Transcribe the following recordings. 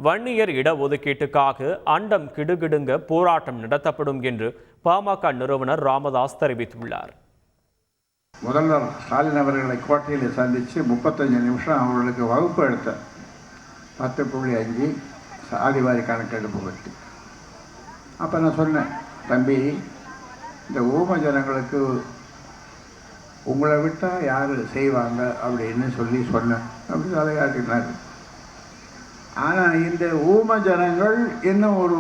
வன்னியர் இடஒதுக்கீட்டுக்காக அண்டம் கிடுகிடுங்க போராட்டம் நடத்தப்படும் என்று பாமக நிறுவனர் ராமதாஸ் தெரிவித்துள்ளார். முதல்வர் ஸ்டாலின் அவர்களை கோட்டையில் சந்தித்து 35 நிமிஷம் அவர்களுக்கு வகுப்பு எடுத்த 10.5 சாதிவாரி கணக்கெடுப்பு பற்றி. அப்போ நான் சொன்னேன், தம்பி, இந்த ஊம ஜனங்களுக்கு உங்களை விட்டால் யார் செய்வாங்க அப்படின்னு சொன்னேன். அப்படி தலையாட்டினார். ஆனால் இந்த ஊம ஜனங்கள் இன்னும் ஒரு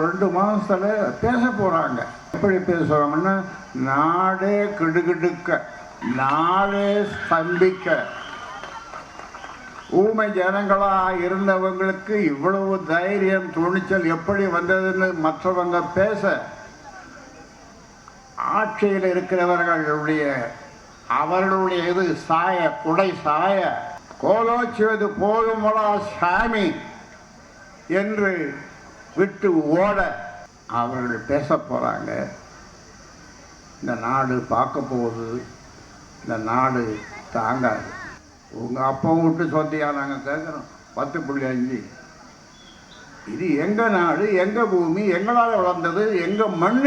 2 மாதத்தில் பேச போகிறாங்க. எப்படி பேசுவாங்கன்னா, நாடே கிடுகிடுக்க, நாடே ஸ்தம்பிக்க, ஊமை ஜனங்களாக இருந்தவங்களுக்கு இவ்வளவு தைரியம் துணிச்சல் எப்படி வந்ததுன்னு மற்றவங்க பேச, ஆட்சியில் இருக்கிறவர்களுடைய அவர்களுடைய இது சாய குடை சாய கோலோச்சுவது போதுமடா சாமி என்று விட்டு ஓட அவர்கள் பேச போகிறாங்க. இந்த நாடு பார்க்க போகுது, இந்த நாடு தாங்காது. உங்கள் அப்பா விட்டு சொந்தியா நாங்கள் கேட்குறோம் 10.5. இது எங்கள் நாடு, எங்கள் பூமி, எங்களால் வளர்ந்தது, எங்கள் மண்.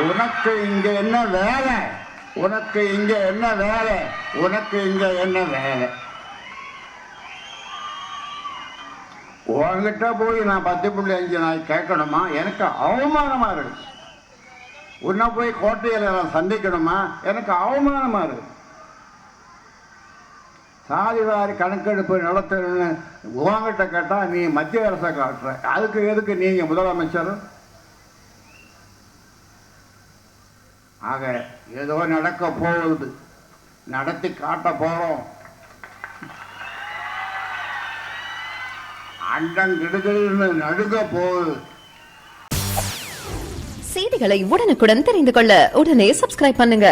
உனக்கு இங்கே என்ன வேலை? உனக்கு இங்கே என்ன வேலை? உனக்கு இங்கே என்ன வேலை? உங்ககிட்ட போய் நான் 10.5 நான் கேட்கணுமா? எனக்கு அவமானமாக இருக்கு. உன்னை போய் கோட்டையில் நான் சந்திக்கணுமா? எனக்கு அவமானமாக இருக்கு. சாதிவாரி கணக்கெடுப்பு நடத்தணும்னு உங்ககிட்ட கேட்டால் நீ மத்திய அரசை காட்டுற. அதுக்கு எதுக்கு நீங்கள் முதலமைச்சர்? ஆக ஏதோ நடக்க போகுது, நடத்தி காட்ட போகிறோம். அண்டங்கிடுதல்னு நடுங்க போகுது. செய்திகளை உடனுக்குடன் தெரிந்து கொள்ள உடனே சப்ஸ்கிரைப் பண்ணுங்க.